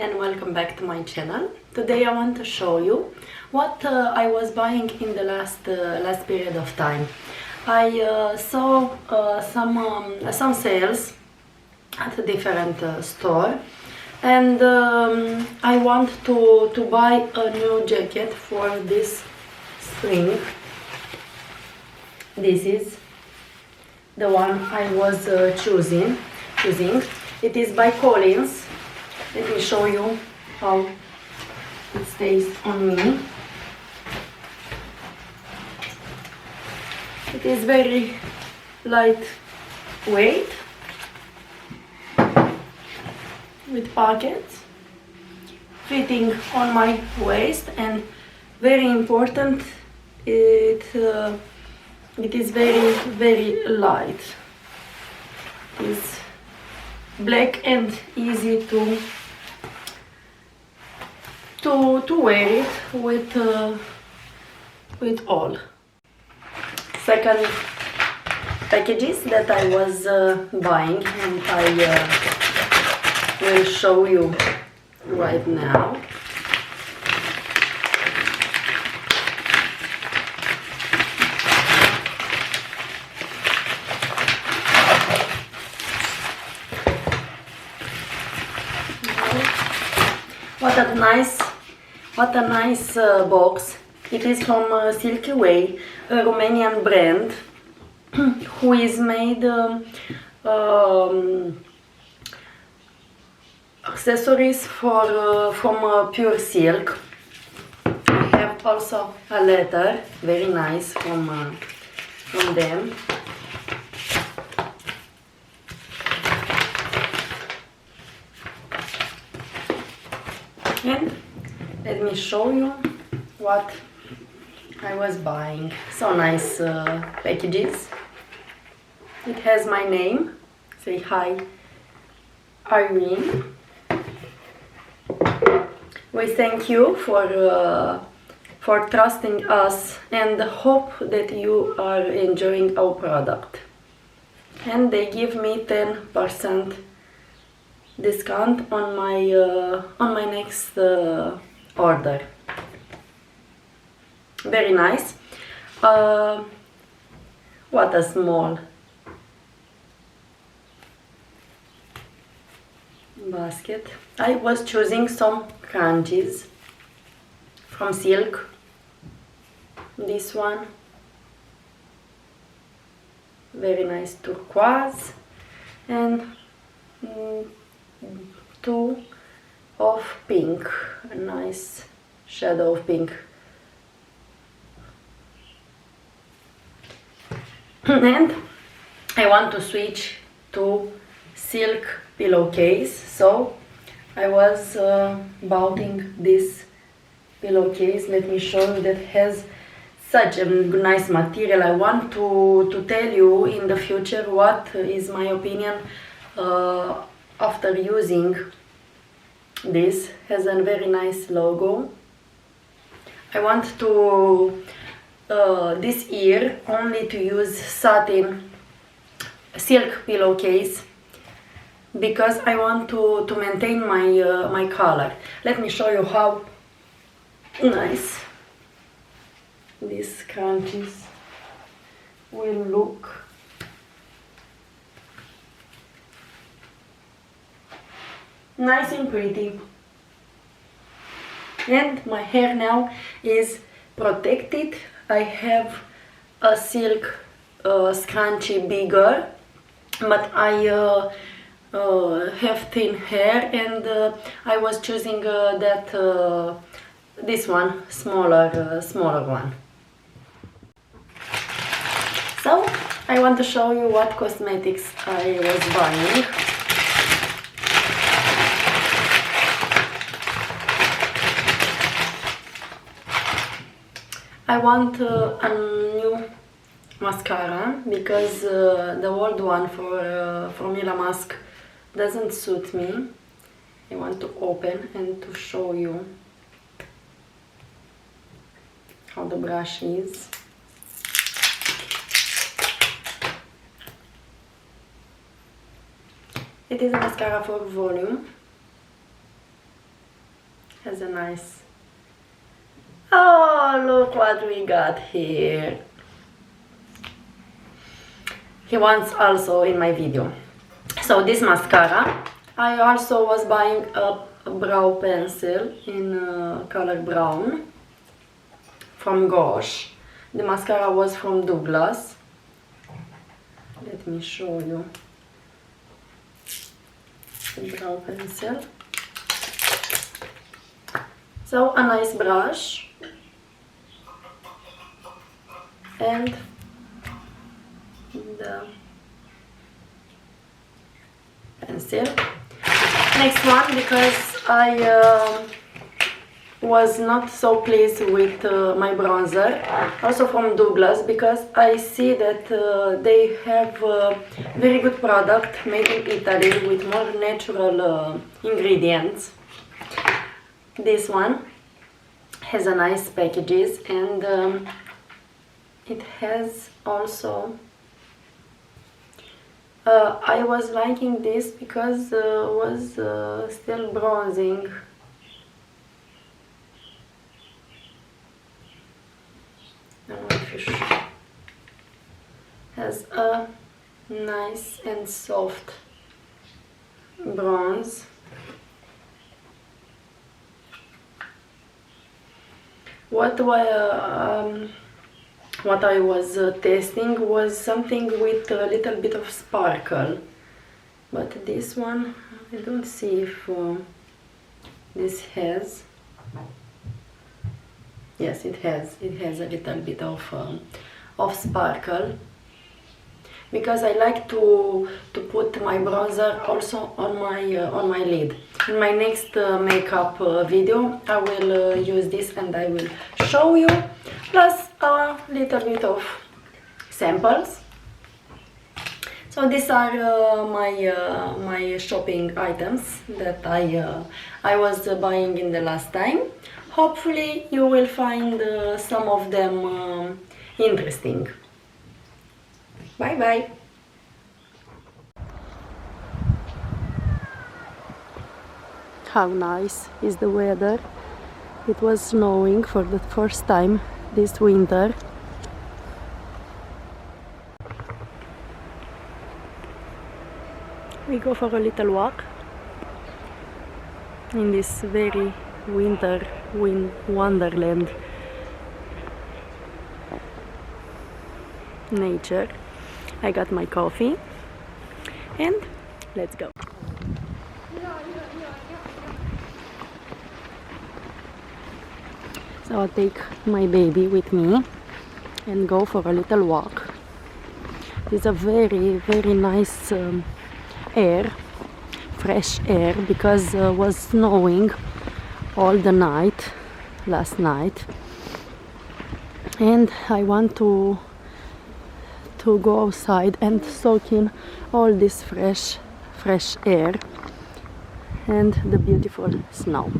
and welcome back to my channel. Today I want to show you what I was buying in the last period of time. I saw some sales at a different store, and I want to buy a new jacket for this spring. This is the one I was choosing. It is by Collins. Let me show you how it stays on me. It is very lightweight with pockets, fitting on my waist, and very important, it is very light. It is black and easy to wear it with all. Second packages that I was buying, and I will show you right now. What a nice box. It is from Silky Way, a Romanian brand who is made accessories from pure silk. I have also a letter, very nice, from them. And let me show you what I was buying. So nice packages. It has my name. Say hi, Irene. We thank you for trusting us and hope that you are enjoying our product. And they give me 10% discount on my next order. Very nice. What a small basket. I was choosing some crunchies from silk. This one, very nice turquoise, and two of pink, a nice shadow of pink. And I want to switch to silk pillowcase, so I was buying this pillowcase. Let me show you that has such a nice material. I want to tell you in the future what is my opinion after using this. Has a very nice logo. I want to this year only to use satin silk pillowcase because I want to maintain my color. Let me show you how nice these crunchies will look. Nice and pretty. And my hair now is protected. I have a silk scrunchie bigger, but I have thin hair, and I was choosing this one, smaller one. So I want to show you what cosmetics I was buying. I want a new mascara because the old one for Mila Mask doesn't suit me. I want to open and to show you how the brush is. It is a mascara for volume. has a nice... Oh, look what we got here. He wants also in my video. So this mascara, I also was buying a brow pencil in color brown from Gauche. The mascara was from Douglas. Let me show you the brow pencil. So a nice brush and the pencil. Next one, because I was not so pleased with my bronzer, also from Douglas, because I see that they have very good product made in Italy with more natural ingredients. This one has a nice packages, and it has also I was liking this because was still bronzing. I don't know if you should. Has a nice and soft bronze. What I was testing was something with a little bit of sparkle, but this one I don't see if this has. Yes, it has a little bit of sparkle, because I like to put my bronzer also on my lid. In my next makeup video I will use this and I will show you, plus a little bit of samples. So these are my shopping items that I was buying in the last time. Hopefully you will find some of them interesting. Bye bye! How nice is the weather. It was snowing for the first time this winter. We go for a little walk in this very winter wonderland nature. I got my coffee and let's go. So I'll take my baby with me and go for a little walk. It's a very nice air, fresh air, because was snowing all the night last night, and I want to go outside and soak in all this fresh air and the beautiful snow.